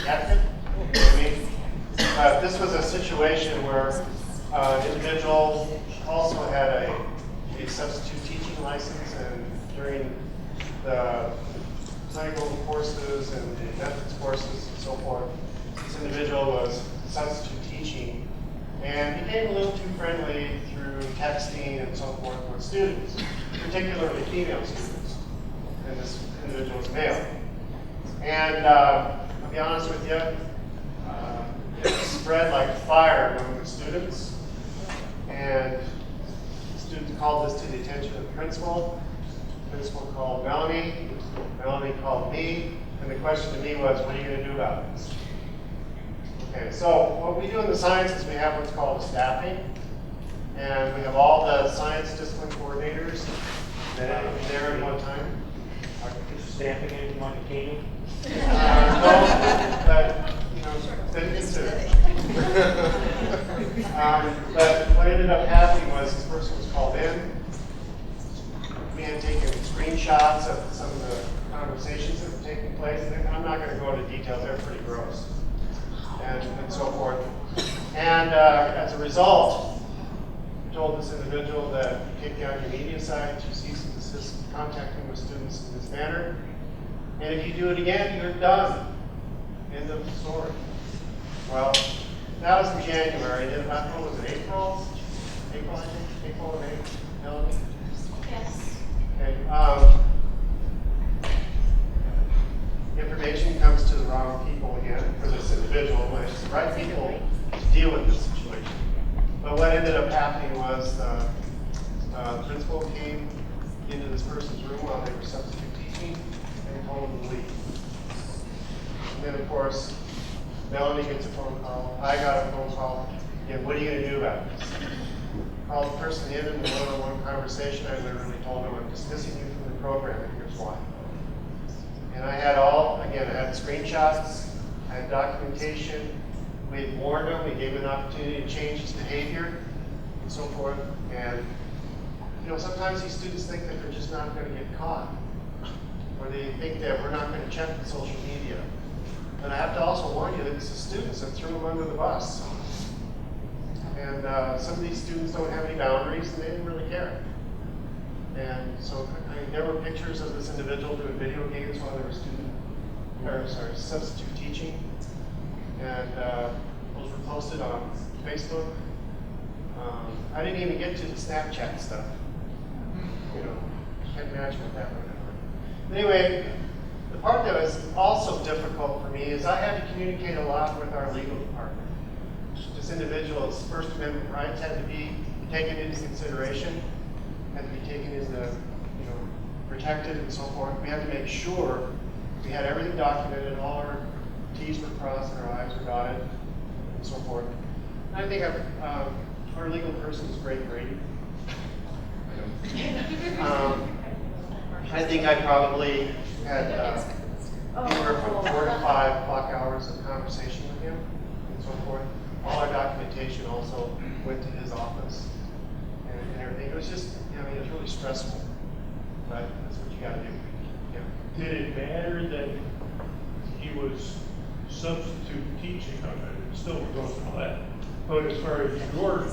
protect it. You know what I mean? But this was a situation where an individual also had a substitute teaching license, and during the clinical courses and the methods courses and so forth, this individual was substitute teaching and became a little too friendly through texting and so forth with students, particularly female students, and this individual is male. And I'll be honest with you, it spread like fire among the students, and the students called this to the attention of the principal. The principal called Melanie. Melanie called me, and the question to me was, what are you going to do about this? Okay, so what we do in the science is we have what's called staffing, and we have all the science discipline coordinators there at one time. Is staffing anything like a cane? No, but you know, but what ended up happening was this person was called in. We had taken screenshots of some of the conversations that were taking place. And I'm not going to go into details; they're pretty gross, and so forth. And as a result, I told this individual that you take down your media site, you cease and desist contacting with students in this manner. And if you do it again, you're done. End of story. Well, that was in January. Then about, what was it, April? April, I think? April or May? Melanie? Yes. Okay. Information comes to the wrong people again for this individual, when it's the right people to deal with this situation. But what ended up happening was the principal came into this person's room while they were substitute teaching and told them to leave. And then, of course, Melanie gets a phone call. I got a phone call. Again, what are you going to do about this? Called the person in a one-on-one conversation. I literally told them, I'm dismissing you from the program, and here's why. And I had I had screenshots, I had documentation. We had warned him. We gave him an opportunity to change his behavior and so forth. And you know, sometimes these students think that they're just not going to get caught, or they think that we're not going to check the social media. But I have to also warn you that it's the students that threw them under the bus. And some of these students don't have any boundaries, and they didn't really care. And so there were pictures of this individual doing video games while they were substitute teaching. And those were posted on Facebook. I didn't even get to the Snapchat stuff. You know, can't imagine what that would have been. Anyway, the part that was also difficult for me is I had to communicate a lot with our legal department. This individual's First Amendment rights had to be taken into consideration, had to be taken into, you know, protected and so forth. We had to make sure we had everything documented, all our T's were crossed and our I's were dotted, and so forth. And I think our legal person is great, Brady. I think I probably had anywhere from 4 to 5 block hours of conversation with him and so forth. All our documentation also went to his office and everything. It was just, I mean, it was really stressful, but that's what you got to do. Yeah. Did it matter that he was substitute teaching? I mean, it still goes to all that. But as far as your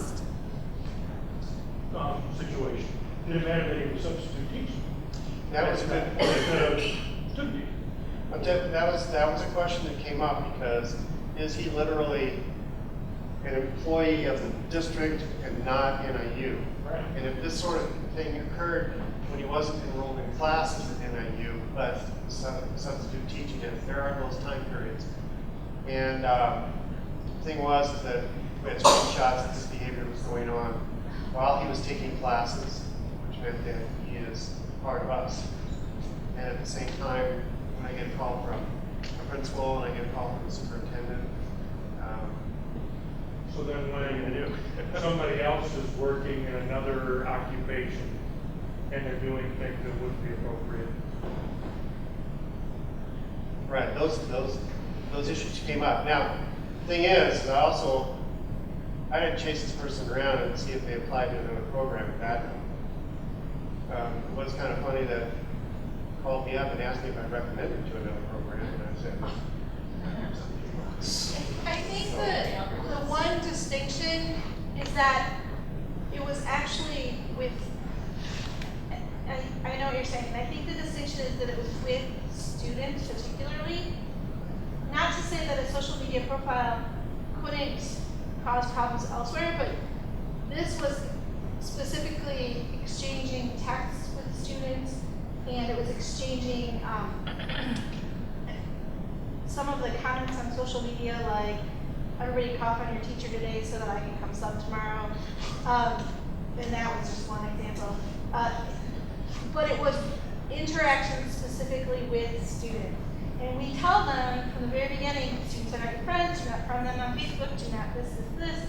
situation, did it matter that he was substitute teaching? That was good. That was a question that came up, because is he literally an employee of the district and not NIU? Right. And if this sort of thing occurred when he wasn't enrolled in classes at NIU, but substitute teaching, there are those time periods. And the thing was that we had screenshots that this behavior was going on while he was taking classes, which meant that he is part of us. And at the same time, when I get a call from a principal and I get a call from the superintendent, So then what are you going to do? somebody else is working in another occupation and they're doing things that wouldn't be appropriate. Right, those issues came up. Now, the thing is, I didn't chase this person around and see if they applied to another program at that time. It was kind of funny that he called me up and asked me if I'd recommend him to another program, and I said, that it was actually with, I know what you're saying, and I think the distinction is that it was with students particularly. Not to say that a social media profile couldn't cause problems elsewhere, but this was specifically exchanging texts with students, and it was exchanging some of the comments on social media, like, everybody cough on your teacher today so that I can come sub tomorrow. And that was just one example. But it was interaction specifically with students. And we tell them from the very beginning, students are not your friends, do not friend them on Facebook, do not this.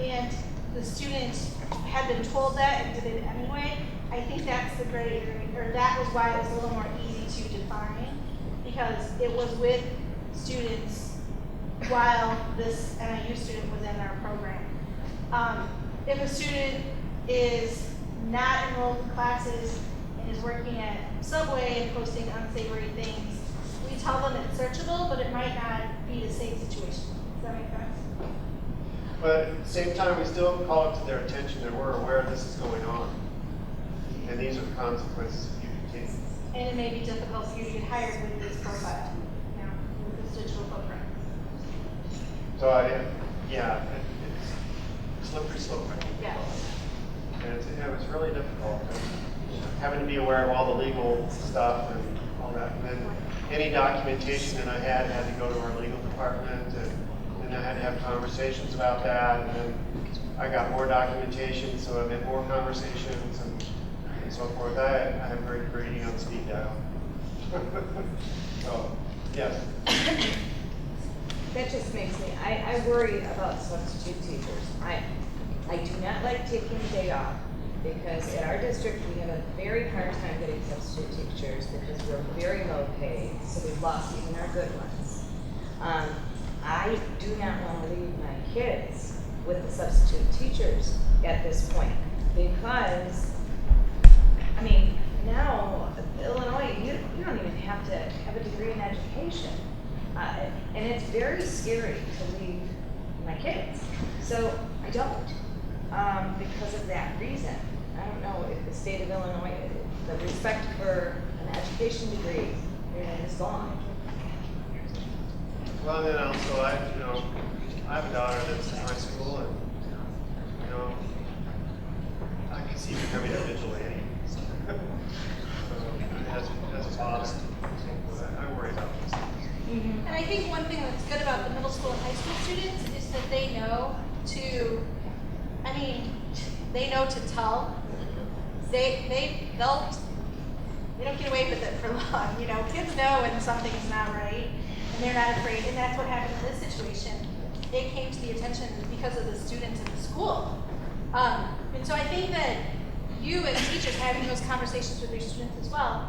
And the students had been told that and did it anyway. I think that's the gray area, or that was why it was a little more easy to define, because it was with students while this NIU student was in our program. If a student is not enrolled in classes and is working at Subway and posting unsavory things, we tell them it's searchable, but it might not be the same situation. Does that make sense? But at the same time, we still call it to their attention that we're aware this is going on. And these are the consequences if you continue. And it may be difficult for you to get hired with this profile, you know, with this digital footprint. So it's slippery slope. Right? Yeah. And it was really difficult. Having to be aware of all the legal stuff and all that. And then any documentation that I had to go to our legal department, and I had to have conversations about that. And then I got more documentation, so I made more conversations and so forth. I am very greedy on speed dial. So, yes. That just makes me, I worry about substitute teachers. I do not like taking the day off, because at our district we have a very hard time getting substitute teachers because we're very low paid, so we've lost even our good ones. I do not want to leave my kids with the substitute teachers at this point, because, I mean, now, Illinois, you don't even have to have a degree in education. And it's very scary to leave my kids. So I don't, because of that reason. I don't know if the state of Illinois, the respect for an education degree is gone. Well, then also, I have a daughter that's in high school, and I can see becoming a vigilante. So, as a boss, I worry about those things. And I think one thing that's good about the middle school and high school students is that they know to tell. They don't get away with it for long. Kids know when something's not right, and they're not afraid. And that's what happened in this situation. It came to the attention because of the students in the school. And so I think that you as teachers having those conversations with your students as well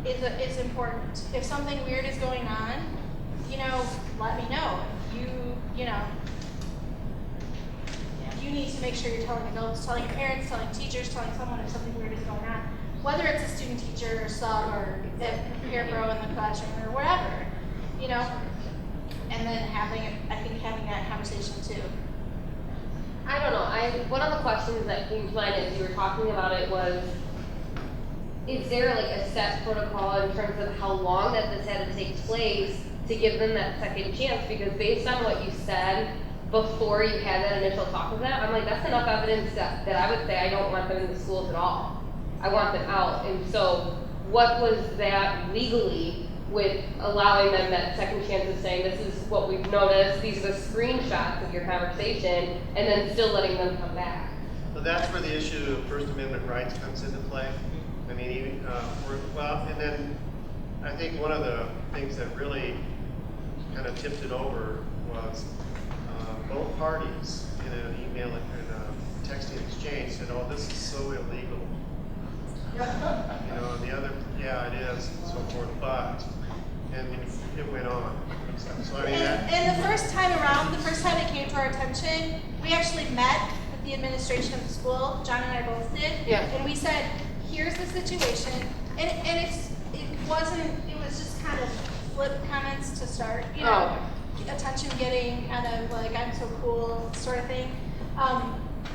is important. If something weird is going on, let me know. You need to make sure you're telling adults, telling your parents, telling teachers, telling someone if something weird is going on. Whether it's a student teacher or sub or peer bro in the classroom or whatever, and then having that conversation too. I don't know. One of the questions that came to mind as you were talking about it was, is there like a set protocol in terms of how long that this had to take place to give them that second chance? Because based on what you said before you had that initial talk with them, I'm like, that's enough evidence that I would say I don't want them in the schools at all. I want them out. And so what was that legally with allowing them that second chance of saying, this is what we've noticed, these are the screenshots of your conversation, and then still letting them come back? So that's where the issue of First Amendment rights comes into play. I mean, even, and then I think one of the things that really kind of tipped it over was both parties in an email and a texting exchange said, "Oh, this is so illegal." And the other, yeah, it is, and so forth, but, and it went on. So I mean, and the first time it came to our attention, we actually met with the administration of the school. John and I both did. Yeah. And we said, here's the situation. And it was just kind of flip comments to start, attention getting kind of like, I'm so cool sort of thing.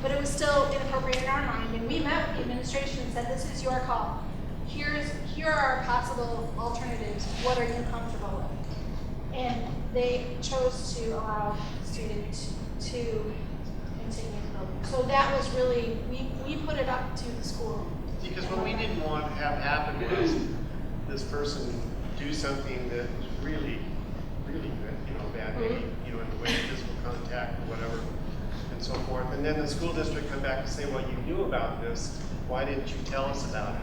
But it was still inappropriate in our mind, and we met with the administration and said, this is your call. Here are our possible alternatives. What are you comfortable with? And they chose to allow students to continue the building. So that was really, we put it up to the school. Because what we didn't want to have happen was this person do something that was really, really bad, maybe, in the way of physical contact or whatever, and so forth. And then the school district come back and say, well, you knew about this. Why didn't you tell us about it?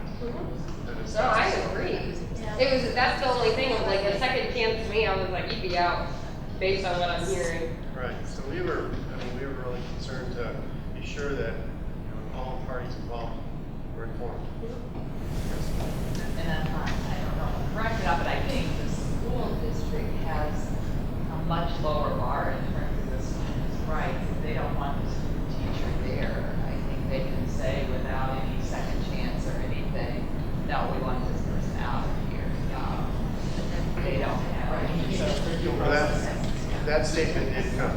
No, I agree. Yeah. That's the only thing, was like a second chance to me, I was like, you'd be out based on what I'm hearing. Right. So we were really concerned to be sure that all parties involved were informed. And then, I don't know, correct it up, but I think the school district has a much lower bar in terms of the student's rights. If they don't want the student teacher there, I think they can say without any second chance or anything, no, we want this person out of here. They don't have any. Well, that statement did come.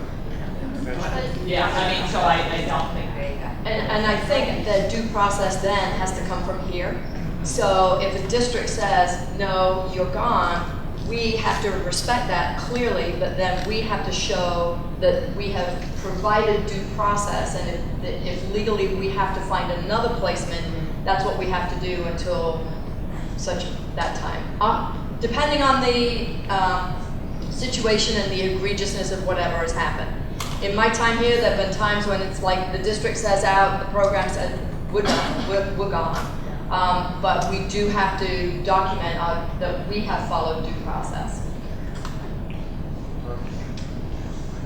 Yeah, I mean, so I don't think they have. And I think the due process then has to come from here. So if the district says, no, you're gone, we have to respect that clearly, but then we have to show that we have provided due process, and if legally we have to find another placement, that's what we have to do until such that time. Depending on the situation and the egregiousness of whatever has happened. In my time here, there have been times when it's like the district says out, the program said, we're done, we're gone. But we do have to document that we have followed due process.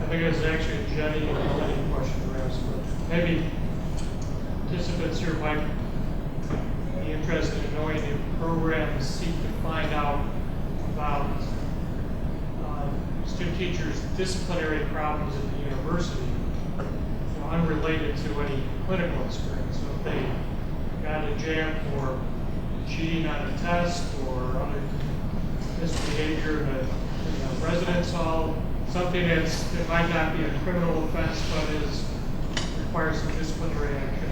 I think it's actually a Jenny and Melanie question to ask, but maybe participants here might be interested in knowing if programs seek to find out about student teachers' disciplinary problems at the university, unrelated to any clinical experience. So if they got a jam for cheating on a test or other misbehavior in a residence hall, something that might not be a criminal offense but requires some disciplinary action.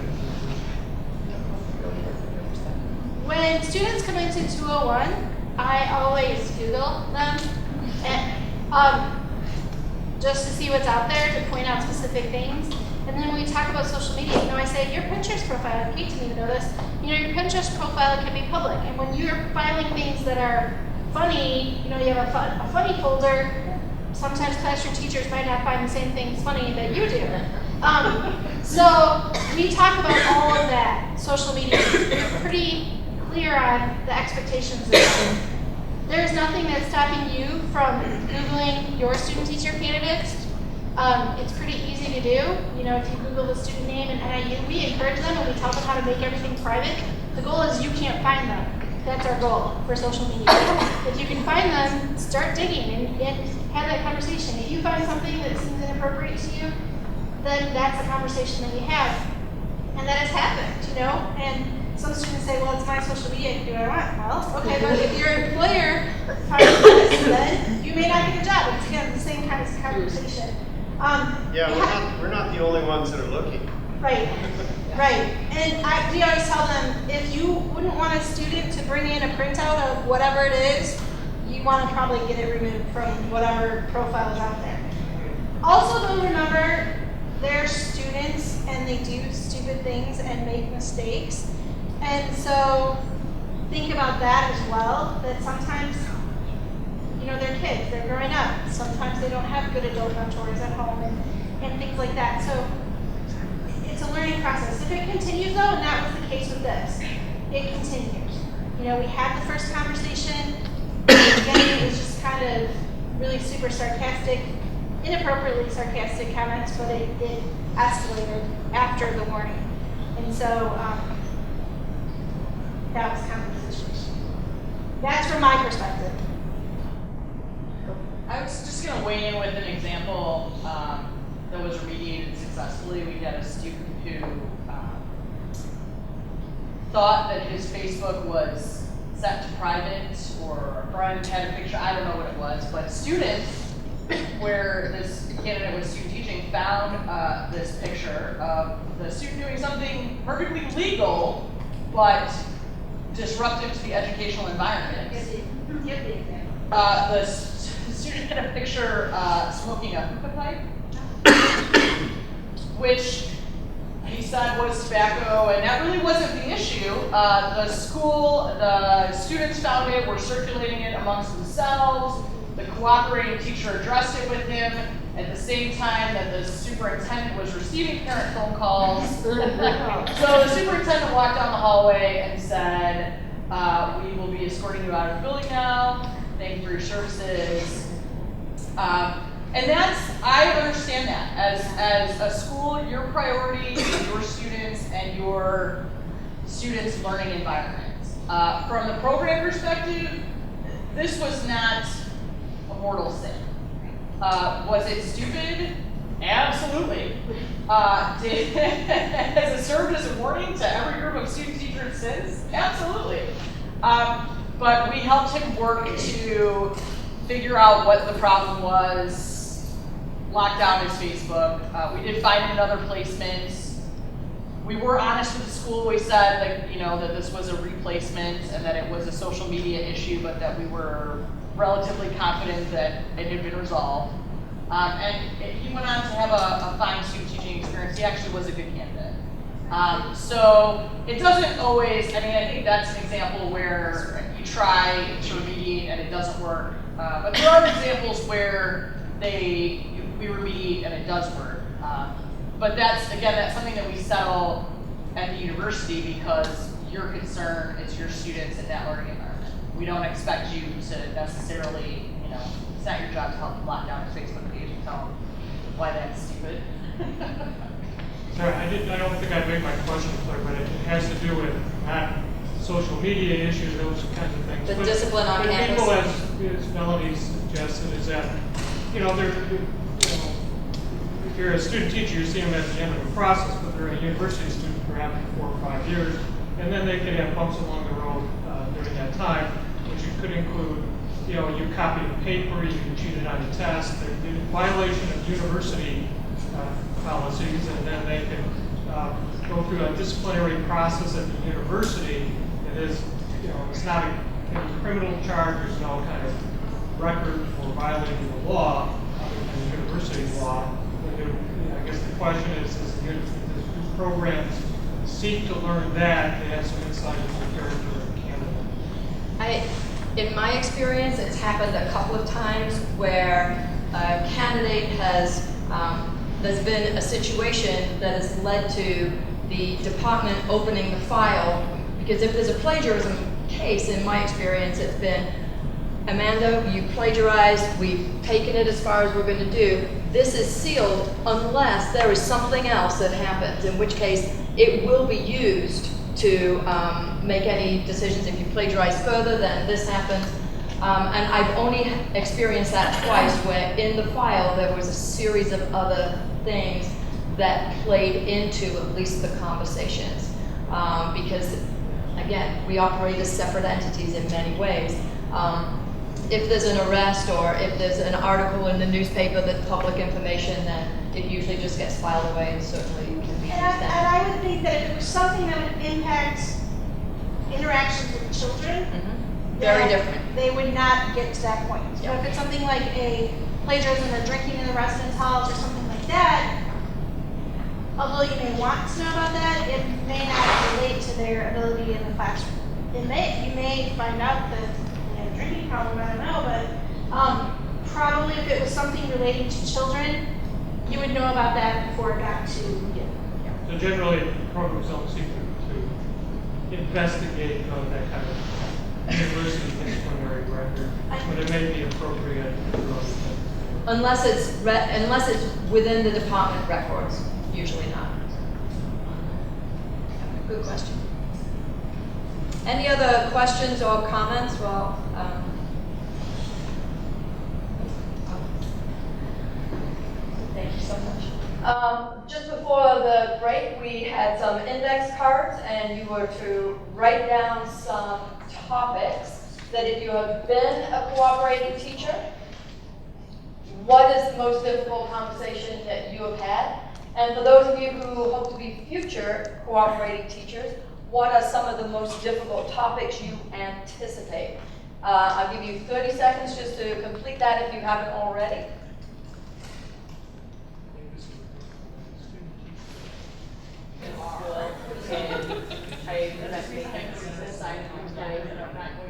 When students come into 201, I always Google them and just to see what's out there, to point out specific things. And then when we talk about social media, I say your Pinterest profile, Kate didn't even know this, your Pinterest profile can be public. And when you're filing things that are funny, you have a funny folder, sometimes classroom teachers might not find the same things funny that you do. So we talk about all of that, social media. We're pretty clear on the expectations of it. There's nothing that's stopping you from Googling your student teacher candidates. It's pretty easy to do. If you Google the student name and NIU, we encourage them and we tell them how to make everything private. The goal is you can't find them. That's our goal for social media. If you can find them, start digging and have that conversation. If you find something that seems inappropriate to you, then that's a conversation that we have. And that has happened, and some students say, well, it's my social media, I can do what I want. Well, okay, but if your employer finds this, then you may not get a job. It's again the same kind of conversation. We're not the only ones that are looking. Right, right. And we always tell them, if you wouldn't want a student to bring in a printout of whatever it is, you want to probably get it removed from whatever profile is out there. Also, though, remember, they're students and they do stupid things and make mistakes. And so think about that as well, that sometimes, they're kids, they're growing up. Sometimes they don't have good adult mentors at home and things like that. So it's a learning process. If it continues though, and that was the case with this, it continues. We had the first conversation, again, it was just kind of really super sarcastic, inappropriately sarcastic comments, but it escalated after the warning. And so that was kind of the situation. That's from my perspective. I was just going to weigh in with an example that was remediated successfully. We had a student who thought that his Facebook was set to private, or a friend had a picture, I don't know what it was, but students where this candidate with student teaching found this picture of the student doing something perfectly legal, but disruptive to the educational environment. Give the example. The student had a picture smoking a hookah pipe, which he said was tobacco, and that really wasn't the issue. The school, the students found it, were circulating it amongst themselves. The cooperating teacher addressed it with him at the same time that the superintendent was receiving parent phone calls. So the superintendent walked down the hallway and said, we will be escorting you out of the building now. Thank you for your services. And I understand that. As a school, your priority is your students and your students' learning environments. From the program perspective, this was not a mortal sin. Was it stupid? Absolutely. Has it served as a warning to every group of student teachers since? Absolutely. But we helped him work to figure out what the problem was, lock down his Facebook. We did find another placement. We were honest with the school. We said that this was a replacement and that it was a social media issue, but that we were relatively confident that it had been resolved. He went on to have a fine student teaching experience. He actually was a good candidate. So it doesn't always, I think that's an example where you try to remediate and it doesn't work. But there are examples where we remediate and it does work. But that's something that we settle at the university because your concern is your students in that learning environment. We don't expect you to necessarily, it's not your job to help them lock down his Facebook page and tell them why that's stupid. Sorry, I don't think I made my question clear, but it has to do with not social media issues, those kinds of things. The But discipline on campus. people, as Melanie suggested, is that, if you're a student teacher, you see them at the end of the process, but they're a university student for having 4 or 5 years, and then they could have bumps along the road during that time, which could include, you copied a paper, you cheated on a test, the violation of university policies, and then they can go through a disciplinary process at the university. It is, it's not a criminal charge, there's no kind of record for violating the law, other than the university law. I guess the question is do programs seek to learn that? They have some insight into the character of the candidate. In my experience, it's happened a couple of times where a candidate has, there's been a situation that has led to the department opening the file, because if there's a plagiarism case, in my experience, it's been, Amanda, you plagiarized, we've taken it as far as we're going to do. This is sealed unless there is something else that happens, in which case it will be used to make any decisions. If you plagiarize further, then this happens. And I've only experienced that twice, where in the file there was a series of other things that played into at least the conversations. Because, again, we operate as separate entities in many ways. If there's an arrest or if there's an article in the newspaper that's public information, then it usually just gets filed away and certainly can be used And then. I would think that if it was something that would impact interactions with children, Very then different. they would not get to that point. So if it's something like a plagiarism or drinking in the residence halls or something like that, although you may want to know about that, it may not relate to their ability in the classroom. You may find out that they have a drinking problem, I don't know, but probably if it was something relating to children, you would know about that before it got to you. So generally, programs don't seek to investigate that kind of university disciplinary record, but it may be appropriate for other things. Unless it's within the department records, usually not. Good question. Any other questions or comments? Well, thank you so much. Just before the break, we had some index cards, and you were to write down some topics that if you have been a cooperating teacher, what is the most difficult conversation that you have had? And for those of you who hope to be future cooperating teachers, what are some of the most difficult topics you anticipate? I'll give you 30 seconds just to complete that if you haven't already.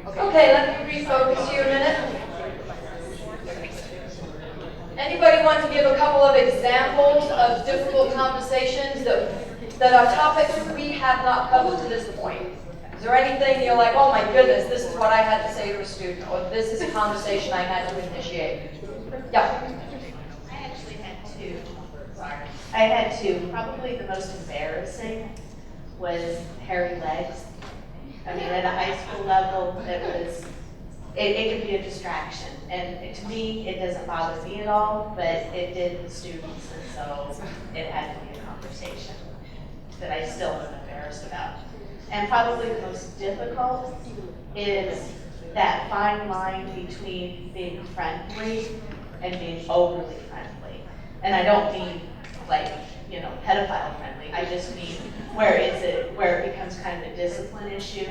Okay, let me refocus here a minute. Anybody want to give a couple of examples of difficult conversations that are topics we have not covered to this point? Is there anything you're like, oh my goodness, this is what I had to say to a student, or this is a conversation I had to initiate? Yeah. I actually had two. Sorry. I had two. Probably the most embarrassing was hairy legs. I mean, at a high school level, it could be a distraction. And to me, it doesn't bother me at all, but it did the students, and so it had to be a conversation that I still am embarrassed about. And probably the most difficult is that fine line between being friendly and being overly friendly. And I don't mean like, you know, pedophile friendly. I just mean where it becomes kind of a discipline issue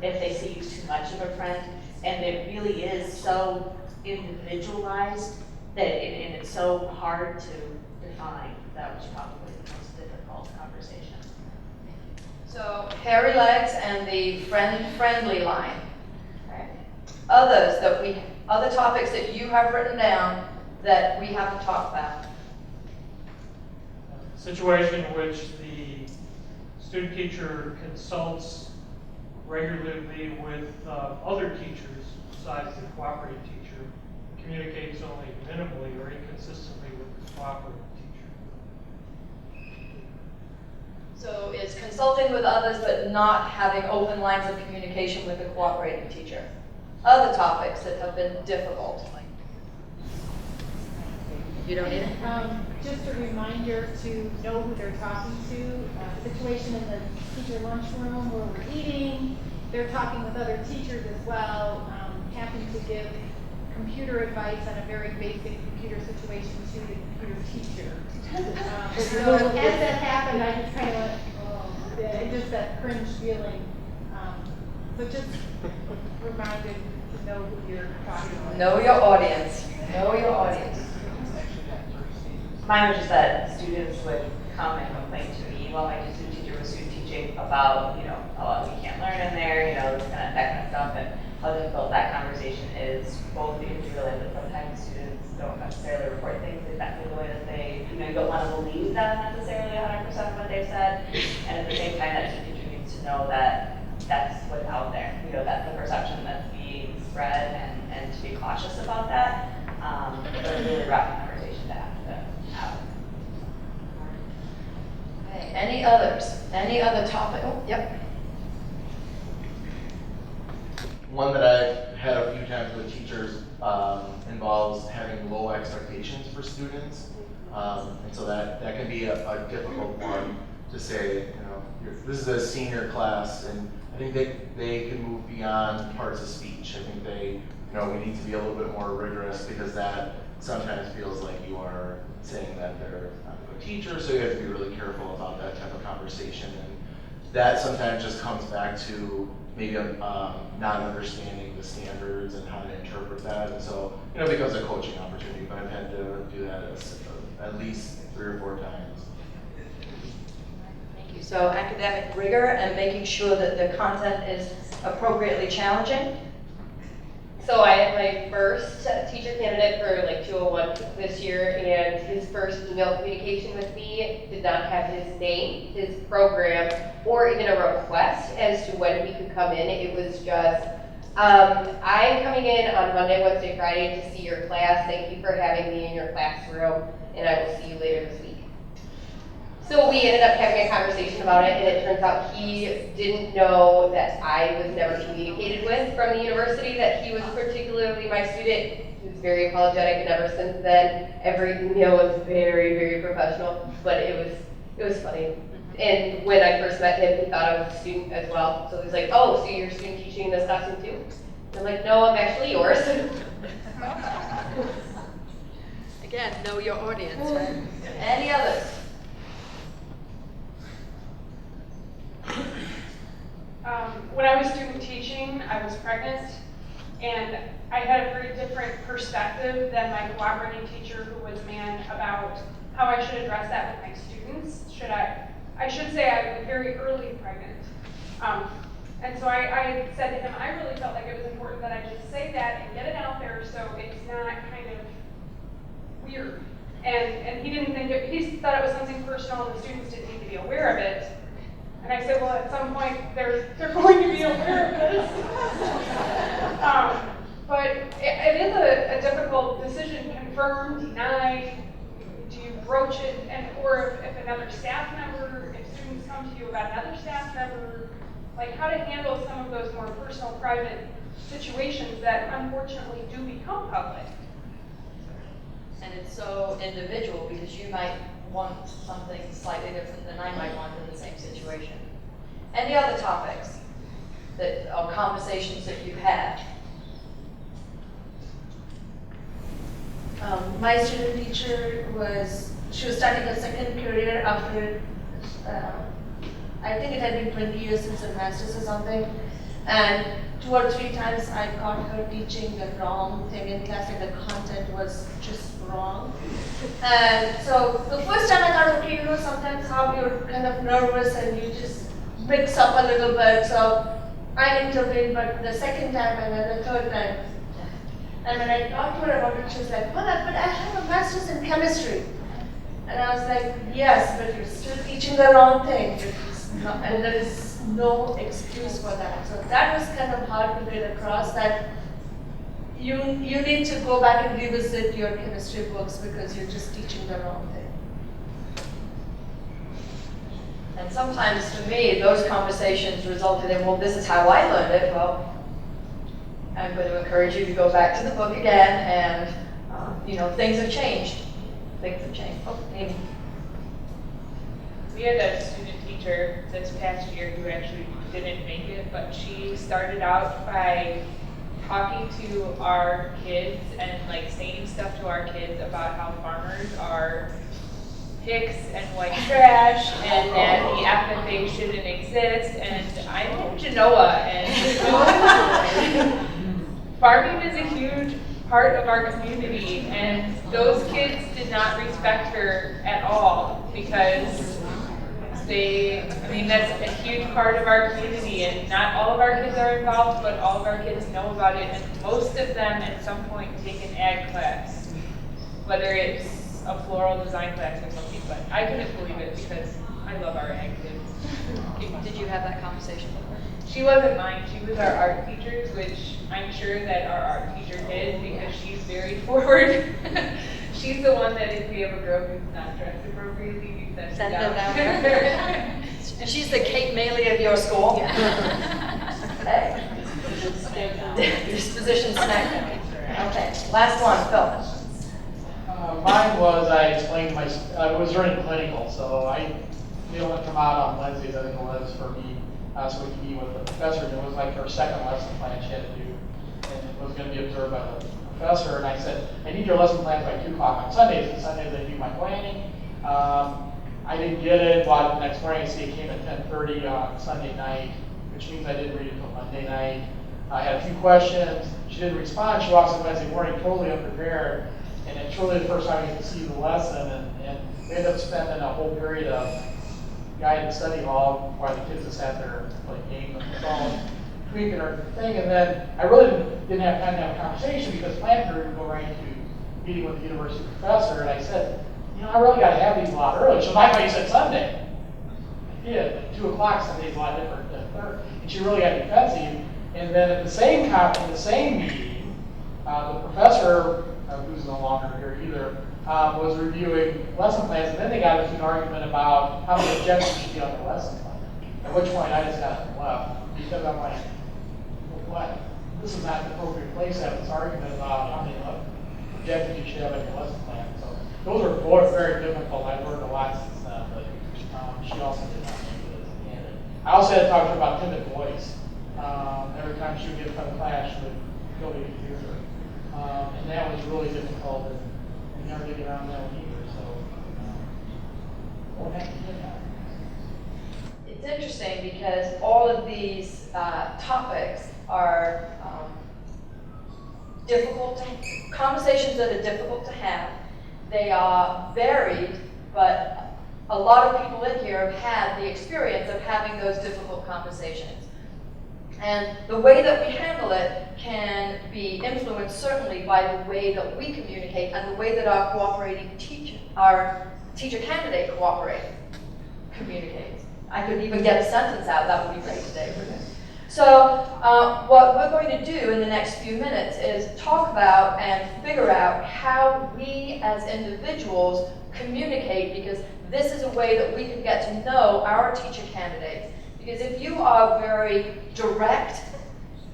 if they see you too much of a friend. And it really is so individualized that and it's so hard to define. That was probably the most difficult conversation. So hairy legs and the friendly line. Okay. Other topics that you have written down that we have to talk about. Situation in which the student teacher consults regularly with other teachers besides the cooperating teacher, communicates only minimally or inconsistently with the cooperating teacher. So it's consulting with others but not having open lines of communication with the cooperating teacher. Other topics that have been difficult. You don't need it? Just a reminder to know who they're talking to. Situation in the teacher lunchroom where we're eating. They're talking with other teachers as well. Having to give computer advice on a very basic computer situation to the computer teacher. So as that happened, I just kind of went, oh, yeah, just that cringe feeling. So just reminded to know who you're talking with. Know your audience. Know your audience. Mine was just that students would come and complain to me while my student teacher was student teaching about, you know, oh, we can't learn in there, you know, that kind of stuff, and how difficult that conversation is, both because you realize that sometimes students don't necessarily report things exactly the way that they, you know, you don't want to believe them necessarily 100% of what they've said, and at the same time, that student teacher needs to know that that's what's out there, you know, that's the perception that's being spread, and to be cautious about that. It's a really rough conversation to have. Okay. Any others? Any other topic? Oh, yep. One that I've had a few times with teachers involves having low expectations for students. And so that can be a difficult one to say, you know, this is a senior class, and I think they can move beyond parts of speech. I think we need to be a little bit more rigorous, because that sometimes feels like you are saying that they're not a good teacher, so you have to be really careful about that type of conversation. And that sometimes just comes back to maybe not understanding the standards and how to interpret that. And so, it becomes a coaching opportunity, but I've had to do that at least 3 or 4 times. Thank you. So academic rigor and making sure that the content is appropriately challenging. So I had my first teacher candidate for like 201 this year, and his first email communication with me did not have his name, his program, or even a request as to when he could come in. It was just, I'm coming in on Monday, Wednesday, Friday to see your class. Thank you for having me in your classroom, and I will see you later this week. So we ended up having a conversation about it, and it turns out he didn't know that I was never communicated with from the university, that he was particularly my student. He was very apologetic, and ever since then, every email was very, very professional, but it was funny. And when I first met him, he thought I was a student as well. So he was like, oh, so you're a student teaching in this classroom too? And I'm like, no, I'm actually yours. Again, know your audience, right? Any others? When I was student teaching, I was pregnant, and I had a very different perspective than my cooperating teacher, who was a man, about how I should address that with my students. I should say I was very early pregnant. And so I said to him, I really felt like it was important that I just say that and get it out there so it's not kind of weird. And he didn't think he thought it was something personal and the students didn't need to be aware of it. And I said, well, at some point they're going to be aware of this. But it is a difficult decision, confirm, deny. Do you broach it? Or if another staff member, if students come to you about another staff member, like how to handle some of those more personal, private situations that unfortunately do become public. And it's so individual because you might want something slightly different than I might want in the same situation. Any other topics or conversations that you've had? My student teacher she was starting a second career after, I think it had been 20 years since her master's or something. And 2 or 3 times I caught her teaching the wrong thing in class, and the content was just wrong. And so the first time I thought, okay, sometimes how you're kind of nervous and you just mix up a little bit. So I intervened, but the second time and then the third time, and when I talked to her about it, she was like, well, but I have a master's in chemistry. And I was like, yes, but you're still teaching the wrong thing. And there is no excuse for that. So that was kind of hard to get across, that you need to go back and revisit your chemistry books because you're just teaching the wrong thing. And sometimes, to me, those conversations resulted in, well, this is how I learned it. Well, I'm going to encourage you to go back to the book again, and things have changed. Things have changed. Oh, Amy. We had a student teacher this past year who actually didn't make it, but she started out by talking to our kids and like saying stuff to our kids about how farmers are picks and white trash, and that the FFA shouldn't exist. And I'm from Genoa, and farming is a huge part of our community, and those kids did not respect her at all because that's a huge part of our community, and not all of our kids are involved, but all of our kids know about it, and most of them at some point take an ag class, whether it's a floral design class or something. But I couldn't believe it because I love our ag kids. Did you have that conversation with her? She wasn't mine. She was our art teacher's, which I'm sure that our art teacher did because she's very forward. She's the one that if we have a girl who's not dressed appropriately, we send her down there. She's the Kate Maley of your school. Hey. Disposition snack. Okay, last one, Phil. Mine was, I explained to it was during clinical, so I didn't come out on Wednesdays, I think it was, for me, so we could meet with the professor. And it was like her second lesson plan she had to do, and it was going to be observed by the professor. And I said, I need your lesson plans by 2 o'clock on Sundays, and Sundays I do my planning. I didn't get it, but the next morning I see it came at 10:30 on Sunday night, which means I didn't read it until Monday night. I had a few questions. She didn't respond. She walks in Wednesday morning totally unprepared. And it's really the first time I get to see the lesson, and we ended up spending a whole period of guided study hall while the kids just sat there playing games on the phone, tweaking our thing. And then I really didn't have time to have a conversation because plan period would go right into meeting with the university professor. And I said, I really got to have these a lot early. So my way, you said Sunday. I did. 2 o'clock Sunday is a lot different than third. And she really got defensive. And then at the same meeting, the professor, who's no longer here either, was reviewing lesson plans, and then they got into an argument about how many objectives should be on the lesson plan. At which point I just got left because I'm like, well, what? This is not the appropriate place to have this argument about how many objectives you should have on your lesson plan. So those are both very difficult. I've learned a lot since then, but she also did not make it as a candidate. I also had to talk to her about timid voice. Every time she would get in front of class, she would feel we could hear her. And that was really difficult, and never to get interesting because all of these topics are conversations that are difficult to have. They are varied, but a lot of people in here have had the experience of having those difficult conversations. And the way that we handle it can be influenced certainly by the way that we communicate and the way that our teacher candidate communicates. I could even get a sentence out, that would be great today, wouldn't it? So what we're going to do in the next few minutes is talk about and figure out how we as individuals communicate, because this is a way that we can get to know our teacher candidates. Because if you are very direct,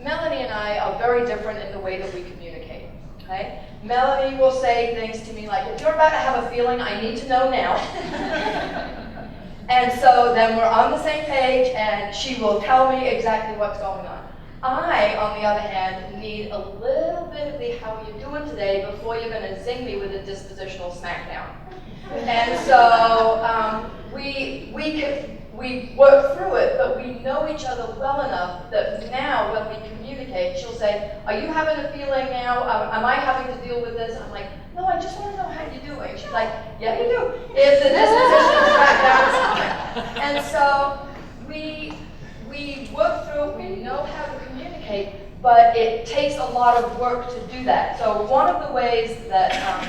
Melanie and I are very different in the way that we communicate, okay? Melanie will say things to me like, if you're about to have a feeling, I need to know now. And so then we're on the same page and she will tell me exactly what's going on. I, on the other hand, need a little bit of the how are you doing today before you're gonna zing me with a dispositional smackdown. And so we work through it, but we know each other well enough that now when we communicate, she'll say, are you having a feeling now? Am I having to deal with this? I'm like, no, I just want to know how you're doing. She's like, yeah, you do. If the disposition is back down, it's coming. And so we work through it, we know how to communicate, but it takes a lot of work to do that. So one of the ways that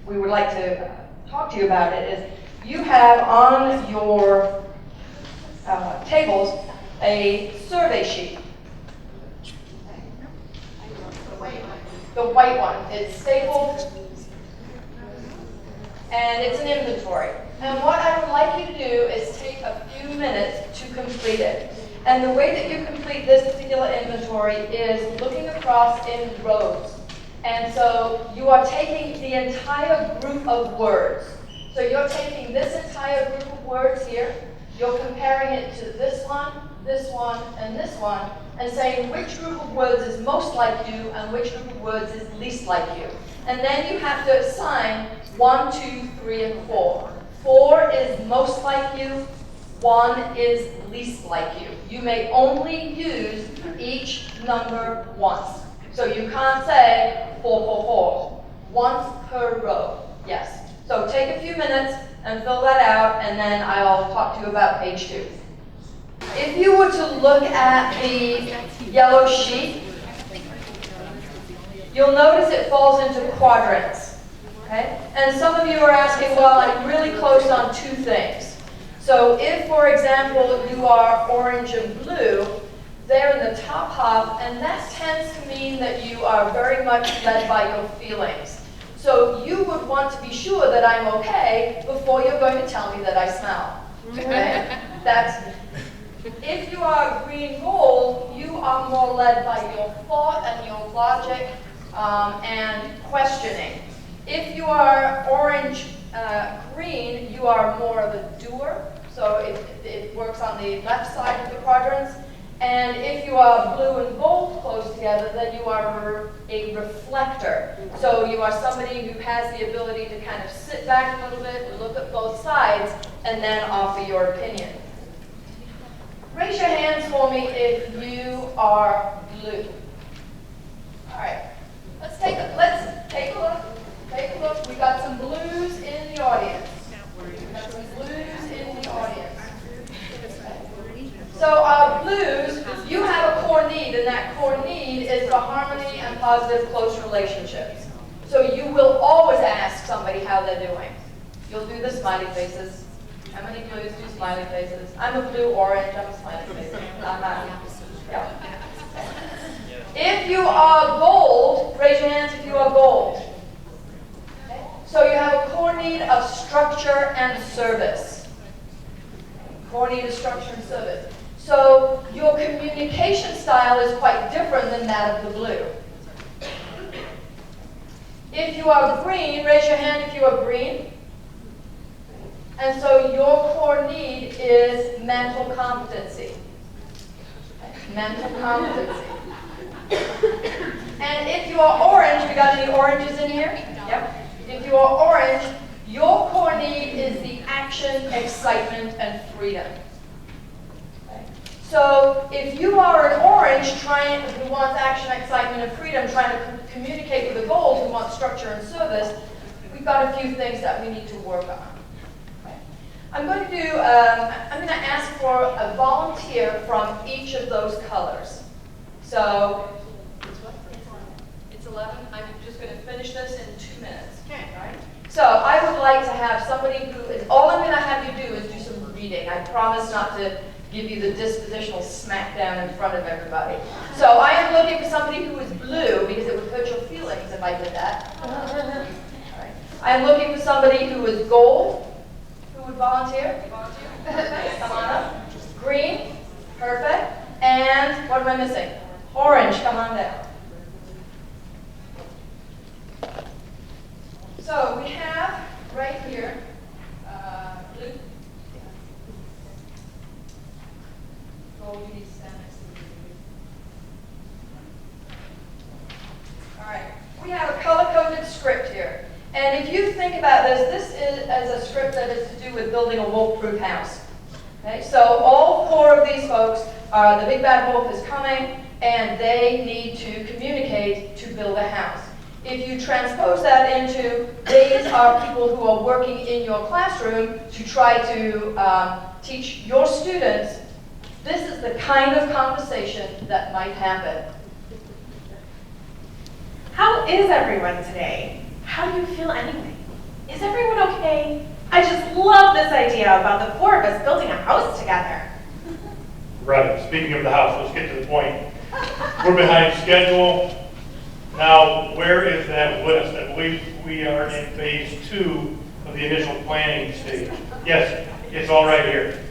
we would like to talk to you about it is you have on your tables a survey sheet. The white one. It's stapled and it's an inventory. And what I would like you to do is take a few minutes to complete it. And the way that you complete this particular inventory is looking across in rows. And so you are taking the entire group of words. So you're taking this entire group of words here, you're comparing it to this one, and this one, and saying which group of words is most like you and which group of words is least like you. And then you have to assign 1, 2, 3, and 4. 4 is most like you, 1 is least like you. You may only use each number once. So you can't say 4, 4, 4. Once per row, yes. So take a few minutes and fill that out, and then I'll talk to you about page 2. If you were to look at the yellow sheet, you'll notice it falls into quadrants. Okay? And some of you are asking, well, I'm really close on 2 things. So if, for example, you are orange and blue, they're in the top half, and that tends to mean that you are very much led by your feelings. So you would want to be sure that I'm okay before you're going to tell me that I smell. Okay? If you are green gold, you are more led by your thought and your logic and questioning. If you are orange green, you are more of a doer. So it works on the left side of the quadrants. And if you are blue and gold close together, then you are a reflector. So you are somebody who has the ability to kind of sit back a little bit, look at both sides, and then offer your opinion. Raise your hands for me if you are blue. All right, let's take a look. Take a look. We got some blues in the audience. We got some blues in the audience. So blues, you have a core need, and that core need is for harmony and positive close relationships. So you will always ask somebody how they're doing. You'll do the smiley faces. How many blues do smiley faces? I'm a blue orange, I'm a smiley face. Yeah. If you are gold, raise your hands if you are gold. Okay. So you have a core need of structure and service. Core need of structure and service. So your communication style is quite different than that of the blue. If you are green, raise your hand if you are green. And so your core need is mental competency. Mental competency. And if you are orange, we got any oranges in here? Yep. If you are orange, your core need is the action, excitement, and freedom. So if you are an orange who wants action, excitement, and freedom, trying to communicate with the gold who wants structure and service, we've got a few things that we need to work on. Okay. I'm going to ask for a volunteer from each of those colors. So, it's 11. I'm just going to finish this in 2 minutes. Okay. Right? So I would like to have somebody who is, all I'm going to have you do is do some reading. I promise not to give you the dispositional smackdown in front of everybody. So I am looking for somebody who is blue, because it would hurt your feelings if I did that. Right. I am looking for somebody who is gold. Who would volunteer? Come on up. Green, perfect. And what am I missing? Orange, come on down. So we have right here, blue. Gold, you need to stand next to the blue. All right, we have a color-coded script here. And if you think about this is as a script that is to do with building a wolf-proof house. Okay, so all 4 of these folks are, the big bad wolf is coming, and they need to communicate to build a house. If you transpose that into, these are people who are working in your classroom to try to teach your students, this is the kind of conversation that might happen. How is everyone today? How do you feel anyway? Is everyone okay? I just love this idea about the 4 of us building a house together. Right, speaking of the house, let's get to the point. We're behind schedule. Now, where is that list? I believe we are in phase 2 of the initial planning stage. Yes, it's all right here.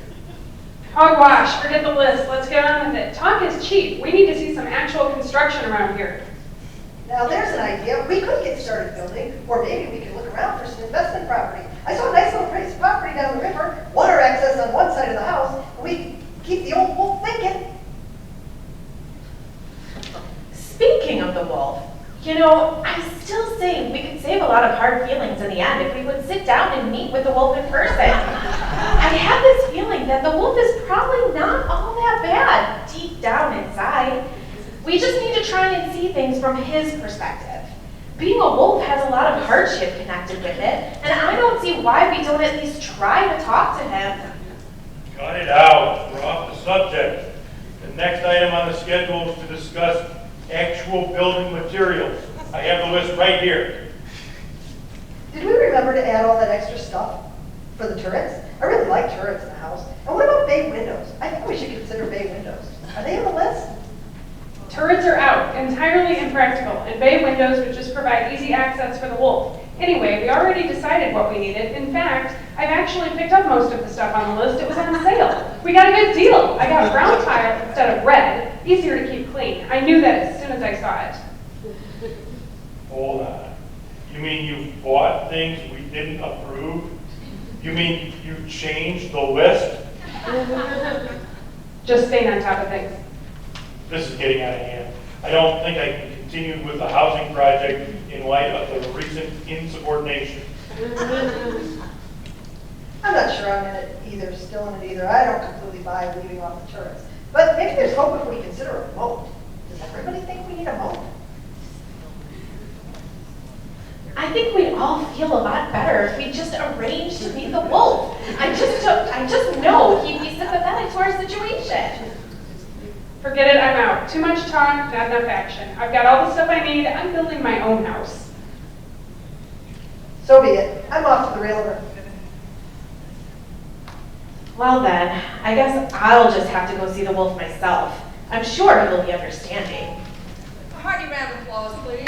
Hogwash, forget the list. Let's get on with it. Talk is cheap. We need to see some actual construction around here. Now there's an idea. We could get started building, or maybe we could look around for some investment property. I saw a nice little piece of property down the river, water access on one side of the house, and we could keep the old wolf thinking. Speaking of the wolf, you know, I still think we could save a lot of hard feelings in the end if we would sit down and meet with the wolf in person. I have this feeling that the wolf is probably not all that bad deep down inside. We just need to try and see things from his perspective. Being a wolf has a lot of hardship connected with it, and I don't see why we don't at least try to talk to him. Cut it out. We're off the subject. The next item on the schedule is to discuss actual building materials. I have the list right here. Did we remember to add all that extra stuff for the turrets? I really like turrets in the house. And what about bay windows? I think we should consider bay windows. Are they on the list? Turrets are out, entirely impractical, and bay windows would just provide easy access for the wolf. Anyway, we already decided what we needed. In fact, I've actually picked up most of the stuff on the list. It was on sale. We got a good deal. I got brown tile instead of red, easier to keep clean. I knew that as soon as I saw it. Hold on. You mean you bought things we didn't approve? You mean you changed the list? Just staying on top of things. This is getting out of hand. I don't think I can continue with the housing project in light of the recent insubordination. I'm not sure I'm in it either, still in it either. I don't completely buy leaving off the turrets. But maybe there's hope if we consider a moat. Does everybody think we need a moat? I think we'd all feel a lot better if we just arranged to meet the wolf. I just know he'd be sympathetic to our situation. Forget it, I'm out. Too much talk, not enough action. I've got all the stuff I need. I'm building my own house. So be it. I'm off to the railroad. Well then, I guess I'll just have to go see the wolf myself. I'm sure he'll be understanding. A hearty round of applause, please.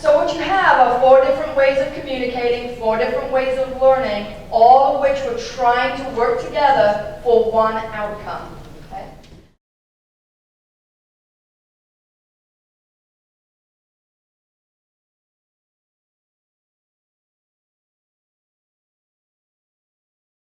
So what you have are 4 different ways of communicating, 4 different ways of learning, all of which we're trying to work together for one outcome.